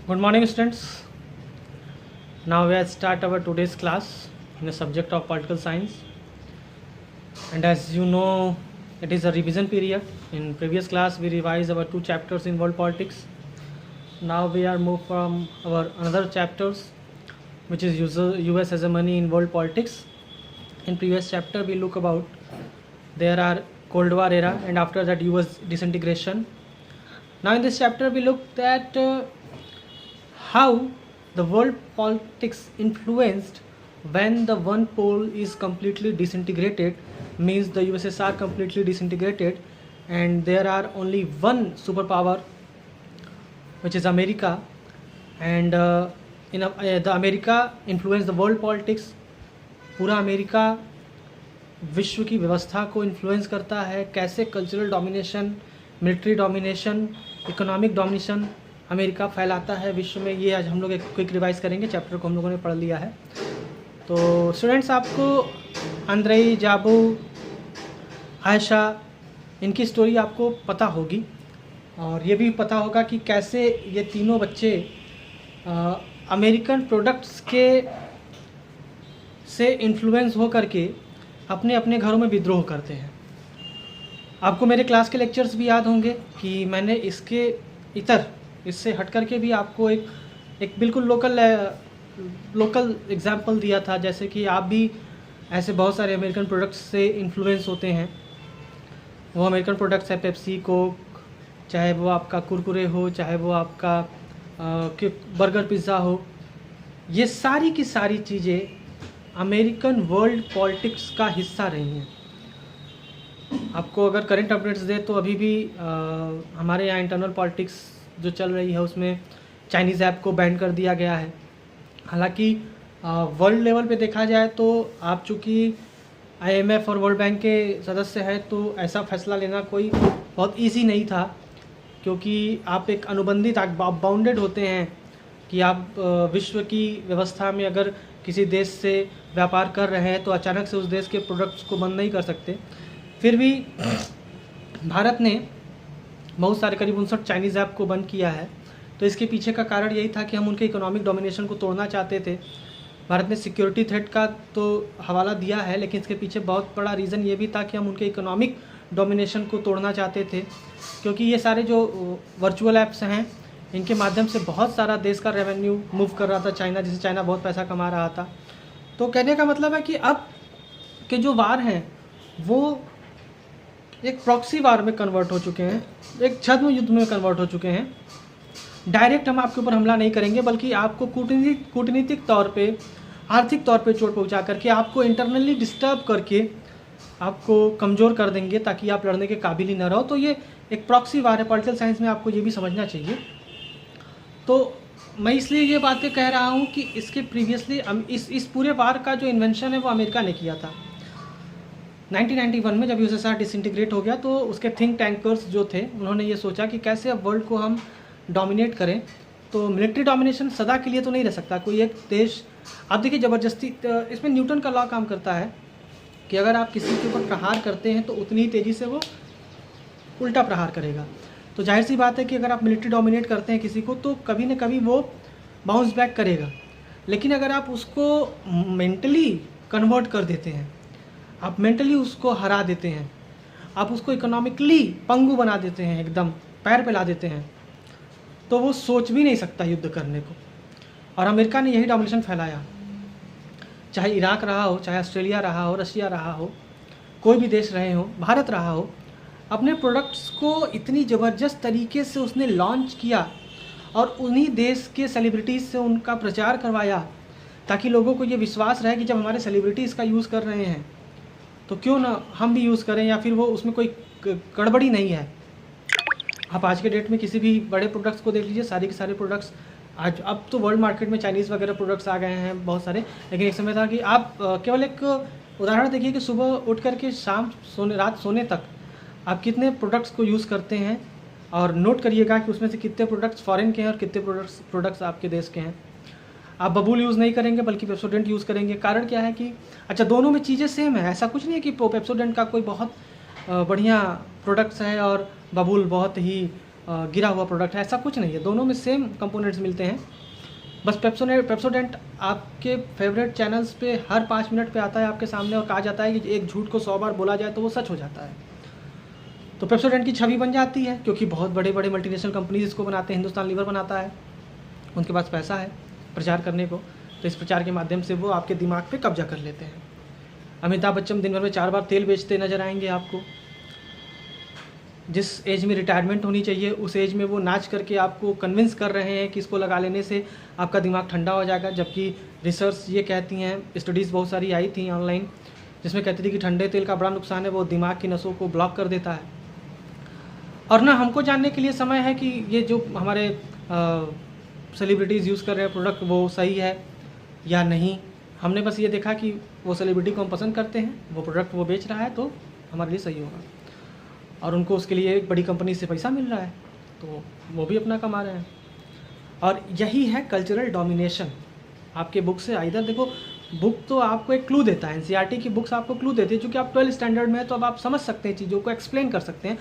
Good morning, students. Now we will start our today's class in the subject of political science. And as you know, it is a revision period. In previous class, we revised our 2 chapters in world politics. Now we are moved from our another chapters, which is US hegemony in world politics. In previous chapter, we look about there are Cold War era, and after that US disintegration. Now in this chapter, we looked at how the world politics influenced when the one pole is completely disintegrated, means the USSR completely disintegrated, and there are only one superpower, which is America, and the America influenced the world politics. पूरा America विश्व की व्यवस्था को influence करता है, कैसे cultural domination, military domination, economic domination America फैलाता है विश्व में। ये आज हम लोग एक क्विक रिवाइज करेंगे, चैप्टर को हम लोगों ने पढ़ लिया है। तो स्टूडेंट्स, आपको अंद्रेई, जाबू, आयशा, इनकी स्टोरी आपको पता होगी, और ये भी पता होगा कि कैसे ये तीनों बच्चे अमेरिकन प्रोडक्ट्स के से इन्फ्लुएंस हो करके अपने अपने घरों में विद्रोह करते हैं। आपको मेरे क्लास के लेक्चर्स भी याद होंगे कि मैंने इससे हट करके भी आपको एक बिल्कुल लोकल एग्जाम्पल दिया था, जैसे कि आप भी ऐसे बहुत सारे अमेरिकन प्रोडक्ट्स से इन्फ्लुएंस होते हैं। वो अमेरिकन प्रोडक्ट्स है पेप्सी, कोक, चाहे वो आपका कुरकुरे हो, चाहे वो आपका बर्गर, पिज़्ज़ा हो, ये सारी की सारी चीज़ें अमेरिकन वर्ल्ड पॉलिटिक्स का हिस्सा रही हैं। आपको अगर करंट अपडेट्स दे तो अभी भी हमारे यहाँ इंटरनल पॉलिटिक्स जो चल रही है उसमें चाइनीज़ ऐप को बैन कर दिया गया है। हालांकि वर्ल्ड लेवल पे देखा जाए तो आप चूँकि IMF और वर्ल्ड बैंक के सदस्य हैं, तो ऐसा फैसला लेना कोई बहुत इजी नहीं था, क्योंकि आप एक अनुबंधित, आप बाउंडेड होते हैं कि आप विश्व की व्यवस्था में अगर किसी देश से व्यापार कर रहे हैं तो अचानक से उस देश के प्रोडक्ट्स को बंद नहीं कर सकते। फिर भी भारत ने बहुत सारे, करीब 59 चाइनीज़ ऐप को बंद किया है। तो इसके पीछे का कारण यही था कि हम उनके इकोनॉमिक डोमिनेशन को तोड़ना चाहते थे। भारत ने सिक्योरिटी थ्रेट का तो हवाला दिया है, लेकिन इसके पीछे बहुत बड़ा रीज़न ये भी था कि हम उनके इकोनॉमिक डोमिनेशन को तोड़ना चाहते थे, क्योंकि ये सारे जो वर्चुअल ऐप्स हैं, इनके माध्यम से बहुत सारा देश का रेवेन्यू मूव कर रहा था चाइना, जिससे चाइना बहुत पैसा कमा रहा था। तो कहने का मतलब है कि अब के जो वार हैं वो एक प्रॉक्सी वार में कन्वर्ट हो चुके हैं, एक छद्म युद्ध में कन्वर्ट हो चुके हैं। डायरेक्ट हम आपके ऊपर हमला नहीं करेंगे, बल्कि आपको कूटनीतिक तौर पे, आर्थिक तौर पे चोट पहुंचा करके, आपको इंटरनली डिस्टर्ब करके आपको कमज़ोर कर देंगे, ताकि आप लड़ने के काबिल ही न रहो। तो ये एक प्रॉक्सी वार है। पॉलिटिकल साइंस में आपको ये भी समझना चाहिए। तो मैं इसलिए ये बातें कह रहा हूँ कि इसके प्रीवियसली इस पूरे वार का जो इन्वेंशन है वो अमेरिका ने किया था 1991 में, जब USSR डिसइंटीग्रेट हो गया। तो उसके थिंक टैंकर्स जो थे, उन्होंने ये सोचा कि कैसे अब वर्ल्ड को हम डोमिनेट करें। तो मिलिट्री डोमिनेशन सदा के लिए तो नहीं रह सकता कोई एक देश। आप देखिए, ज़बरदस्ती, इसमें न्यूटन का लॉ काम करता है कि अगर आप किसी के ऊपर प्रहार करते हैं तो उतनी ही तेज़ी से वो उल्टा प्रहार करेगा। तो जाहिर सी बात है कि अगर आप मिलिट्री डोमिनेट करते हैं किसी को, तो कभी न कभी वो बाउंस बैक करेगा। लेकिन अगर आप उसको मेंटली कन्वर्ट कर देते हैं, आप मेंटली उसको हरा देते हैं, आप उसको इकोनॉमिकली पंगु बना देते हैं, एकदम पैर पे ला देते हैं, तो वो सोच भी नहीं सकता युद्ध करने को। और अमेरिका ने यही डोमिनेशन फैलाया, चाहे इराक रहा हो, चाहे ऑस्ट्रेलिया रहा हो, रशिया रहा हो, कोई भी देश रहे हो, भारत रहा हो, अपने प्रोडक्ट्स को इतनी ज़बरदस्त तरीके से उसने लॉन्च किया और उन्हीं देश के सेलिब्रिटीज़ से उनका प्रचार करवाया, ताकि लोगों को ये विश्वास रहे कि जब हमारे सेलिब्रिटीज़ का यूज़ कर रहे हैं तो क्यों ना हम भी यूज़ करें, या फिर वो उसमें कोई गड़बड़ी नहीं है। आप आज के डेट में किसी भी बड़े प्रोडक्ट्स को देख लीजिए, सारे के सारे प्रोडक्ट्स आज, अब तो वर्ल्ड मार्केट में चाइनीज़ वगैरह प्रोडक्ट्स आ गए हैं बहुत सारे, लेकिन एक समय था कि आप केवल एक उदाहरण देखिए कि सुबह उठ करके रात सोने तक आप कितने प्रोडक्ट्स को यूज़ करते हैं, और नोट करिएगा कि उसमें से कितने प्रोडक्ट्स फॉरेन के हैं और कितने प्रोडक्ट्स आपके देश के हैं। आप बबूल यूज़ नहीं करेंगे बल्कि पेप्सोडेंट यूज़ करेंगे। कारण क्या है कि अच्छा, दोनों में चीज़ें सेम है, ऐसा कुछ नहीं है कि पेप्सोडेंट का कोई बहुत बढ़िया प्रोडक्ट्स है और बबूल बहुत ही गिरा हुआ प्रोडक्ट है, ऐसा कुछ नहीं है। दोनों में सेम कंपोनेंट्स मिलते हैं। बस पेप्सोडेंट आपके फेवरेट चैनल्स पे हर 5 मिनट पे आता है आपके सामने और कहा जाता है कि एक झूठ को 100 बार बोला जाए तो वो सच हो जाता है। तो पेप्सोडेंट की छवि बन जाती है क्योंकि बहुत बड़े बड़े मल्टीनेशनल कंपनीज इसको बनाते हैं। हिंदुस्तान लीवर बनाता है, उनके पास पैसा है प्रचार करने को, तो इस प्रचार के माध्यम से वो आपके दिमाग पे कब्जा कर लेते हैं। अमिताभ बच्चन दिन भर में 4 बार तेल बेचते नजर आएंगे आपको। जिस एज में रिटायरमेंट होनी चाहिए उस एज में वो नाच करके आपको कन्विंस कर रहे हैं कि इसको लगा लेने से आपका दिमाग ठंडा हो जाएगा, जबकि रिसर्च ये कहती हैं, स्टडीज़ बहुत सारी आई थी ऑनलाइन जिसमें कहती थी कि ठंडे तेल का बड़ा नुकसान है, वो दिमाग की नसों को ब्लॉक कर देता है। और ना हमको जानने के लिए समय है कि ये जो हमारे सेलिब्रिटीज़ यूज़ कर रहे हैं प्रोडक्ट वो सही है या नहीं। हमने बस ये देखा कि वो सेलिब्रिटी को हम पसंद करते हैं, वो प्रोडक्ट वो बेच रहा है तो हमारे लिए सही होगा, और उनको उसके लिए एक बड़ी कंपनी से पैसा मिल रहा है तो वो भी अपना कमा रहे हैं। और यही है कल्चरल डोमिनेशन आपके बुक से। इधर देखो, बुक तो आपको एक क्लू देता है, एनसीईआरटी की बुक्स आपको क्लू देती है, क्योंकि आप 12th स्टैंडर्ड में है तो अब आप समझ सकते हैं, चीज़ों को एक्सप्लेन कर सकते हैं,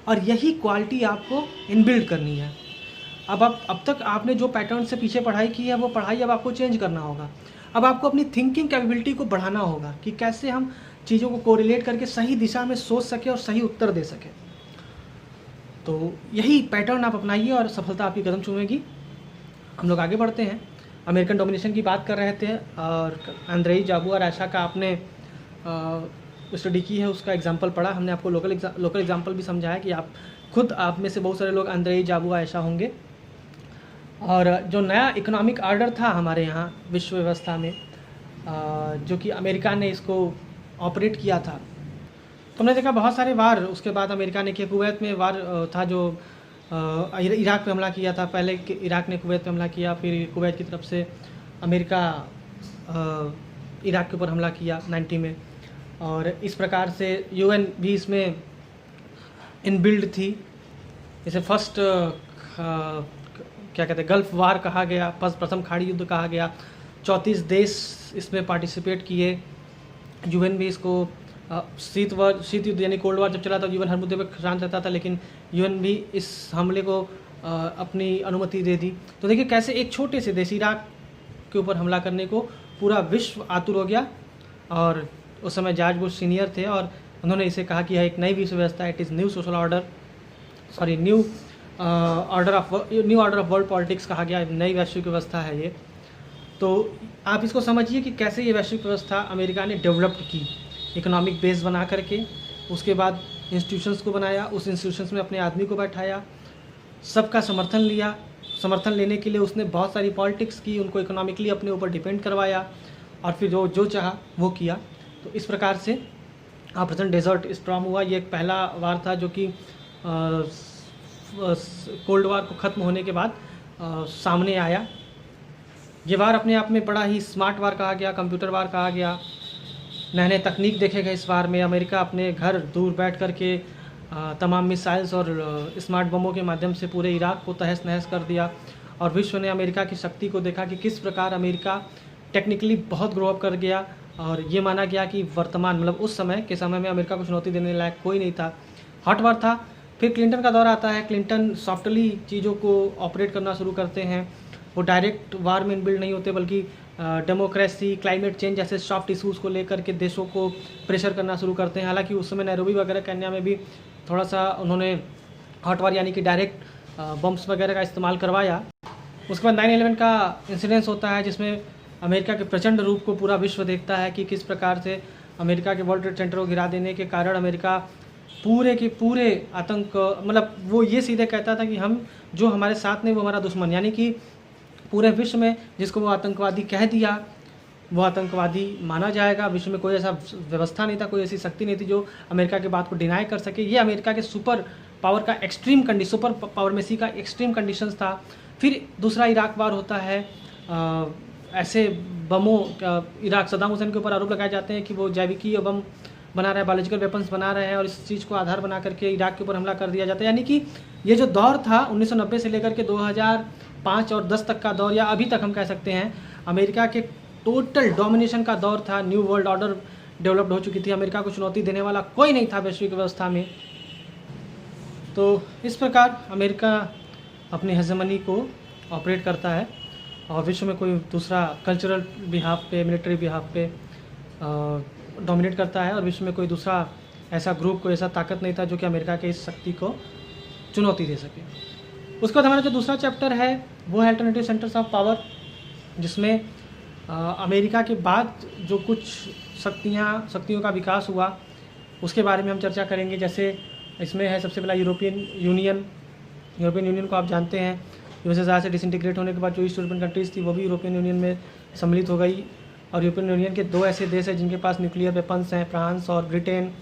और यही क्वालिटी आपको इनबिल्ड करनी है। अब तक आपने जो पैटर्न से पीछे पढ़ाई की है वो पढ़ाई अब आपको चेंज करना होगा। अब आपको अपनी थिंकिंग कैपेबिलिटी को बढ़ाना होगा कि कैसे हम चीज़ों को कोरिलेट करके सही दिशा में सोच सके और सही उत्तर दे सके। तो यही पैटर्न आप अपनाइए और सफलता आपकी कदम चूमेगी। हम लोग आगे बढ़ते हैं। अमेरिकन डोमिनेशन की बात कर रहे थे और अंद्रेई जाबू और आयशा का आपने स्टडी की है, उसका एग्जाम्पल पढ़ा। हमने आपको लोकल एग्जाम्पल भी समझाया कि आप में से बहुत सारे लोग अंद्रेई जाबू आयशा होंगे। और जो नया इकोनॉमिक ऑर्डर था हमारे यहाँ विश्व व्यवस्था में, जो कि अमेरिका ने इसको ऑपरेट किया था, तो हमने देखा बहुत सारे वार उसके बाद अमेरिका ने किया। कुवैत में वार था जो इराक पे हमला किया था। पहले इराक ने कुवैत पे हमला किया, फिर कुवैत की तरफ से अमेरिका इराक के ऊपर हमला किया 90 में। और इस प्रकार से यूएन भी इसमें इनबिल्ड थी। इसे फर्स्ट क्या कहते हैं, गल्फ वार कहा गया, प्रथम खाड़ी युद्ध कहा गया। 34 देश इसमें पार्टिसिपेट किए। यूएन भी इसको शीत युद्ध यानी कोल्ड वार जब चला था, यूएन हर मुद्दे पर शांत रहता था, लेकिन यूएन भी इस हमले को अपनी अनुमति दे दी। तो देखिए कैसे एक छोटे से देश इराक के ऊपर हमला करने को पूरा विश्व आतुर हो गया। और उस समय जॉर्ज बुश सीनियर थे और उन्होंने इसे कहा कि यह एक नई विश्व व्यवस्था है, it is new social order, sorry new order of world politics कहा गया, नई वैश्विक व्यवस्था है ये। तो आप इसको समझिए कि कैसे ये वैश्विक व्यवस्था अमेरिका ने डेवलप्ड की, इकोनॉमिक बेस बना करके। उसके बाद इंस्टीट्यूशंस को बनाया, उस इंस्टीट्यूशंस में अपने आदमी को बैठाया, सबका समर्थन लिया। समर्थन लेने के लिए उसने बहुत सारी पॉलिटिक्स की, उनको इकोनॉमिकली अपने ऊपर डिपेंड करवाया, और फिर जो चाहा वो किया। तो इस प्रकार से ऑपरेशन डेजर्ट स्टॉर्म हुआ। ये एक पहला वार था जो कि कोल्ड वार को ख़त्म होने के बाद सामने आया। ये वार अपने आप में बड़ा ही स्मार्ट वार कहा गया, कंप्यूटर वार कहा गया। नए नए तकनीक देखे गए इस वार में। अमेरिका अपने घर दूर बैठ कर के तमाम मिसाइल्स और स्मार्ट बमों के माध्यम से पूरे इराक को तहस नहस कर दिया। और विश्व ने अमेरिका की शक्ति को देखा कि किस प्रकार अमेरिका टेक्निकली बहुत ग्रो अप कर गया। और ये माना गया कि वर्तमान मतलब उस समय के समय में अमेरिका को चुनौती देने लायक कोई नहीं था। हॉट वार था। फिर क्लिंटन का दौर आता है। क्लिंटन सॉफ्टली चीज़ों को ऑपरेट करना शुरू करते हैं। वो डायरेक्ट वार में इनबिल्ड नहीं होते, बल्कि डेमोक्रेसी, क्लाइमेट चेंज जैसे सॉफ्ट इशूज़ को लेकर के देशों को प्रेशर करना शुरू करते हैं। हालांकि उस समय नैरोबी वगैरह केन्या में भी थोड़ा सा उन्होंने हॉट वार यानी कि डायरेक्ट बम्स वगैरह का इस्तेमाल करवाया। उसके बाद 9/11 का इंसिडेंस होता है, जिसमें अमेरिका के प्रचंड रूप को पूरा विश्व देखता है कि किस प्रकार से अमेरिका के वर्ल्ड ट्रेड सेंटर को गिरा देने के कारण अमेरिका पूरे के पूरे आतंक, मतलब वो ये सीधे कहता था कि हम जो हमारे साथ नहीं वो हमारा दुश्मन, यानी कि पूरे विश्व में जिसको वो आतंकवादी कह दिया वो आतंकवादी माना जाएगा। विश्व में कोई ऐसा व्यवस्था नहीं था, कोई ऐसी शक्ति नहीं थी जो अमेरिका की बात को डिनाई कर सके। ये अमेरिका के सुपर पावर का सुपर पावर मेसी का एक्सट्रीम कंडीशंस था। फिर दूसरा इराक वार होता है। ऐसे बमों इराक सद्दाम हुसैन के ऊपर आरोप लगाए जाते हैं कि वो जैविकीय बम बना रहे हैं, बायोलॉजिकल वेपन्स बना रहे हैं, और इस चीज़ को आधार बना करके इराक के ऊपर हमला कर दिया जाता है। यानी कि ये जो दौर था 1990 से लेकर के 2005 और 10 तक का दौर, या अभी तक हम कह सकते हैं अमेरिका के टोटल डोमिनेशन का दौर था। न्यू वर्ल्ड ऑर्डर डेवलप्ड हो चुकी थी। अमेरिका को चुनौती देने वाला कोई नहीं था वैश्विक व्यवस्था में। तो इस प्रकार अमेरिका अपनी हेजेमनी को ऑपरेट करता है और विश्व में कोई दूसरा कल्चरल बिहाफ पे, मिलिट्री बिहाफ पे डोमिनेट करता है, और विश्व में कोई दूसरा ऐसा ग्रुप, कोई ऐसा ताकत नहीं था जो कि अमेरिका के इस शक्ति को चुनौती दे सके। उसके बाद हमारा जो दूसरा चैप्टर है वो है अल्टरनेटिव सेंटर्स ऑफ पावर, जिसमें अमेरिका के बाद जो कुछ शक्तियों का विकास हुआ उसके बारे में हम चर्चा करेंगे। जैसे इसमें है सबसे पहला यूरोपियन यूनियन को आप जानते हैं, यूएसएसआर से डिसइंटीग्रेट होने के बाद जो ईस्ट यूरोपियन कंट्रीज़ थी वो भी यूरोपियन यूनियन में सम्मिलित हो गई। और यूरोपियन यूनियन के 2 ऐसे देश हैं जिनके पास न्यूक्लियर वेपन्स हैं, फ्रांस और ब्रिटेन।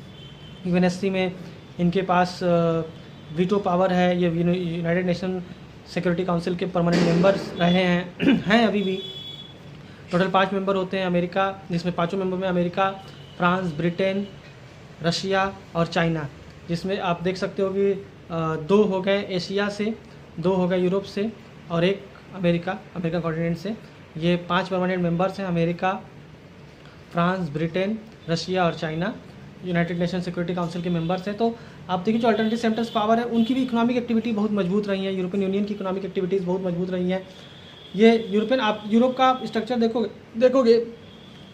यूएनएससी में इनके पास वीटो पावर है, ये यूनाइटेड नेशन सिक्योरिटी काउंसिल के परमानेंट मेंबर्स रहे हैं अभी भी। टोटल 5 मेंबर होते हैं अमेरिका, जिसमें 5 मेंबर में अमेरिका, फ्रांस, ब्रिटेन, रशिया और चाइना, जिसमें आप देख सकते हो कि 2 हो गए एशिया से, 2 हो गए यूरोप से और 1 अमेरिकन कॉन्टिनेंट से। ये 5 परमानेंट मेंबर्स हैं, अमेरिका, फ्रांस, ब्रिटेन, रशिया और China, United nation security council के मेंबर्स हैं। तो आप देखिए जो अल्टरनेटिव सेंटर्स पावर है उनकी भी इकोनॉमिक एक्टिविटी बहुत मजबूत रही है, यूरोपियन यूनियन की इकोनॉमिक एक्टिविटीज़ बहुत मजबूत रही हैं। ये यूरोप का स्ट्रक्चर देखोगे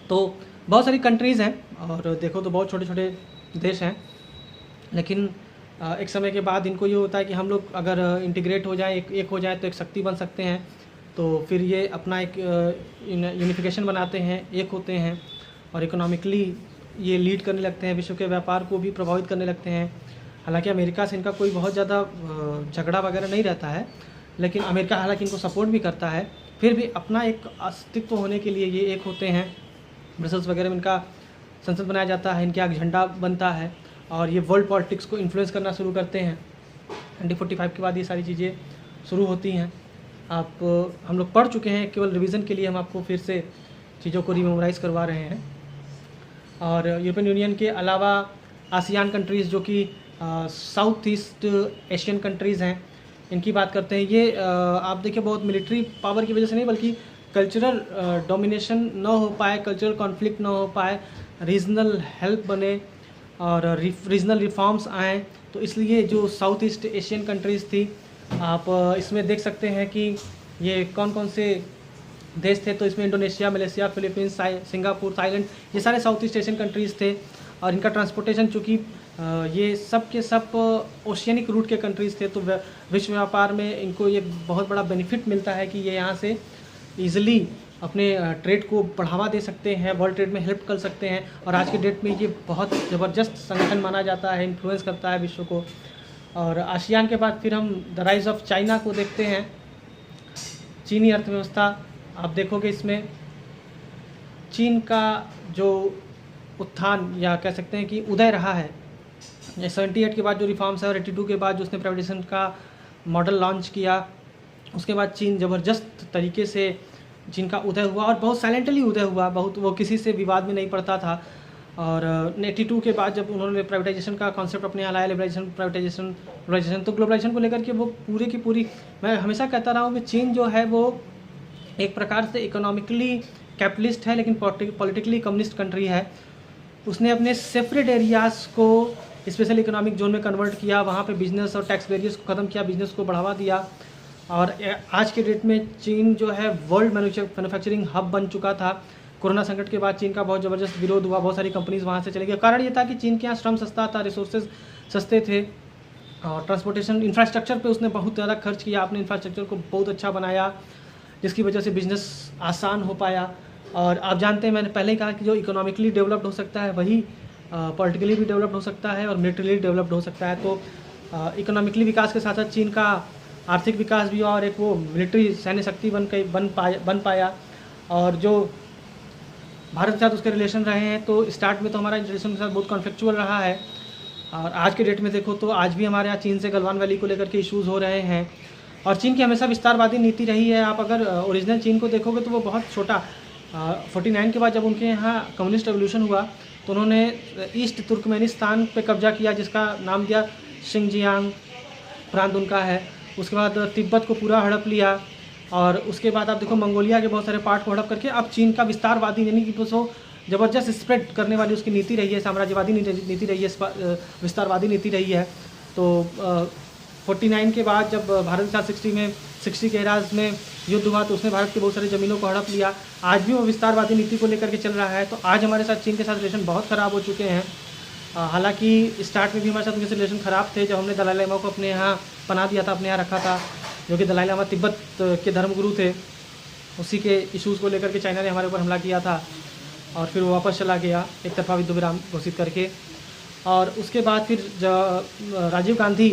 तो बहुत सारी कंट्रीज़ हैं, और देखो तो बहुत छोटे छोटे देश हैं, लेकिन एक समय के बाद इनको ये होता है कि हम लोग अगर इंटीग्रेट हो जाए, एक हो जाए तो एक शक्ति बन सकते हैं। तो फिर ये अपना एक यूनिफिकेशन बनाते हैं, एक होते हैं और इकोनॉमिकली ये लीड करने लगते हैं, विश्व के व्यापार को भी प्रभावित करने लगते हैं। हालांकि अमेरिका से इनका कोई बहुत ज़्यादा झगड़ा वगैरह नहीं रहता है, लेकिन अमेरिका हालांकि इनको सपोर्ट भी करता है, फिर भी अपना एक अस्तित्व होने के लिए ये एक होते हैं। ब्रसल्स वगैरह में इनका संसद बनाया जाता है, इनके यहाँ झंडा बनता है और ये वर्ल्ड पॉलिटिक्स को इन्फ्लुएंस करना शुरू करते हैं। 1945 के बाद ये सारी चीज़ें शुरू होती हैं। हम लोग पढ़ चुके हैं, केवल रिवीजन के लिए हम आपको फिर से चीज़ों को रिमेमोराइज़ करवा रहे हैं। और यूरोपियन यूनियन के अलावा आसियान कंट्रीज़ जो कि साउथ ईस्ट एशियन कंट्रीज़ हैं, इनकी बात करते हैं। ये आप देखिए बहुत मिलिट्री पावर की वजह से नहीं बल्कि कल्चरल डोमिनेशन ना हो पाए, कल्चरल कॉन्फ्लिक्ट ना हो पाए, रीजनल हेल्प बने और रीजनल रिफॉर्म्स आएँ, तो इसलिए जो साउथ ईस्ट एशियन कंट्रीज़ थी, आप इसमें देख सकते हैं कि ये कौन कौन से देश थे। तो इसमें Indonesia, Malaysia, Philippines, Singapore, Thailand, ये सारे साउथ ईस्ट एशियन कंट्रीज़ थे। और इनका ट्रांसपोर्टेशन चूँकि ये सब के सब ओशियनिक रूट के कंट्रीज़ थे, तो विश्व व्यापार में इनको ये बहुत बड़ा बेनिफिट मिलता है कि ये यहाँ से ईज़िली अपने ट्रेड को बढ़ावा दे सकते हैं, वर्ल्ड ट्रेड में हेल्प कर सकते हैं। और आज के डेट में ये बहुत ज़बरदस्त संगठन माना जाता है, इन्फ्लुएंस करता है विश्व को। और आसियान के बाद फिर हम द राइज़ ऑफ चाइना को देखते हैं। चीनी अर्थव्यवस्था आप देखोगे, इसमें चीन का जो उत्थान या कह सकते हैं कि उदय रहा है, 78 के बाद जो रिफॉर्म्स है और 82 के बाद जो उसने प्राइवेटाइजेशन का मॉडल लॉन्च किया, उसके बाद चीन ज़बरदस्त तरीके से चीन का उदय हुआ और बहुत साइलेंटली उदय हुआ, बहुत वो किसी से विवाद में नहीं पड़ता था। और 82 के बाद जब उन्होंने प्राइवेटाइजेशन का कॉन्सेप्ट अपने यहाँ लाया, लिबरलाइजेशन, प्राइवेटाइजेशन, तो ग्लोबलाइजेशन को लेकर के वो पूरी की पूरी, मैं हमेशा कहता रहा हूँ कि चीन जो है वो एक प्रकार से इकोनॉमिकली कैपिटलिस्ट है लेकिन पॉलिटिकली कम्युनिस्ट कंट्री है। उसने अपने सेपरेट एरियाज़ को स्पेशल इकोनॉमिक जोन में कन्वर्ट किया, वहाँ पे बिजनेस और टैक्स बैरियर्स को ख़त्म किया, बिजनेस को बढ़ावा दिया। और आज के डेट में चीन जो है वर्ल्ड मैन्युफैक्चरिंग हब बन चुका था। कोरोना संकट के बाद चीन का बहुत ज़बरदस्त विरोध हुआ, बहुत सारी कंपनीज़ वहाँ से चली गई। कारण ये था कि चीन के यहाँ श्रम सस्ता था, रिसोर्सेज सस्ते थे और ट्रांसपोर्टेशन इंफ्रास्ट्रक्चर पे उसने बहुत ज़्यादा खर्च किया, अपने इंफ्रास्ट्रक्चर को बहुत अच्छा बनाया, जिसकी वजह से बिज़नेस आसान हो पाया। और आप जानते हैं, मैंने पहले ही कहा कि जो इकोनॉमिकली डेवलप्ड हो सकता है वही पॉलिटिकली भी डेवलप्ड हो सकता है और मिलिट्रीली डेवलप्ड हो सकता है। तो इकोनॉमिकली विकास के साथ साथ चीन का आर्थिक विकास भी हुआ और एक वो मिलिट्री सैन्य शक्ति बन पाया। और जो भारत के साथ उसके रिलेशन रहे हैं, तो स्टार्ट में तो हमारा रिलेशन के साथ बहुत कॉन्फ्लिक्चुअल रहा है। और आज के डेट में देखो तो आज भी हमारे यहाँ चीन से गलवान वैली को लेकर के इश्यूज़ हो रहे हैं। और चीन की हमेशा विस्तारवादी नीति रही है। आप अगर ओरिजिनल चीन को देखोगे तो वो बहुत छोटा, 49 के बाद जब उनके यहाँ कम्युनिस्ट रेवोल्यूशन हुआ तो उन्होंने ईस्ट तुर्कमेनिस्तान पे कब्जा किया, जिसका नाम दिया शिंगजियांग प्रांत उनका है। उसके बाद तिब्बत को पूरा हड़प लिया और उसके बाद आप देखो मंगोलिया के बहुत सारे पार्ट को हड़प करके अब चीन का विस्तारवादी यानी कि वो ज़बरदस्त स्प्रेड करने वाली उसकी नीति रही है, साम्राज्यवादी नीति रही है, विस्तारवादी नीति रही है। तो 49 के बाद जब भारत के साथ 60 के एराज में युद्ध हुआ तो उसने भारत के बहुत सारी ज़मीनों को हड़प लिया। आज भी वो विस्तारवादी नीति को लेकर के चल रहा है। तो आज हमारे साथ चीन के साथ रिलेशन बहुत ख़राब हो चुके हैं। हालांकि स्टार्ट में भी हमारे साथ उनके रिलेशन ख़राब थे, जब हमने दलाई लामा को अपने यहाँ पनाह दिया था, अपने यहाँ रखा था, जो कि दलाई लामा तिब्बत के धर्मगुरु थे। उसी के इश्यूज़ को लेकर के चाइना ने हमारे ऊपर हमला किया था और फिर वो वापस चला गया एक तरफा युद्ध विराम घोषित करके। और उसके बाद फिर राजीव गांधी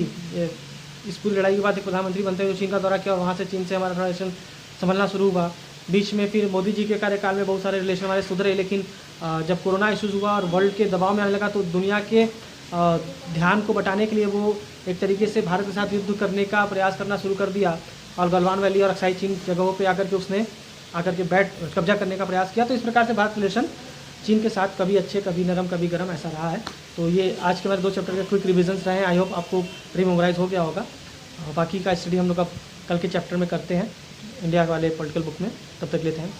इस पूरी लड़ाई के बाद एक प्रधानमंत्री बनते हुए चीन का दौरा किया और वहाँ से चीन से हमारा रिलेशन संभलना शुरू हुआ। बीच में फिर मोदी जी के कार्यकाल में बहुत सारे रिलेशन हमारे सुधरे, लेकिन जब कोरोना इश्यूज़ हुआ और वर्ल्ड के दबाव में आने लगा तो दुनिया के ध्यान को बटाने के लिए वो एक तरीके से भारत के साथ युद्ध करने का प्रयास करना शुरू कर दिया और गलवान वैली और अक्साई चीन जगहों पे आकर के उसने कब्जा करने का प्रयास किया। तो इस प्रकार से भारत रिलेशन चीन के साथ कभी अच्छे, कभी नरम, कभी गर्म ऐसा रहा है। तो ये आज के हमारे 2 चैप्टर के क्विक रिविजन्स रहे हैं। आई होप आपको रिमेमोराइज हो गया होगा। बाकी का स्टडी हम लोग अब कल के चैप्टर में करते हैं, इंडिया वाले पॉलिटिकल बुक में। तब तक के लिए थैंक्स।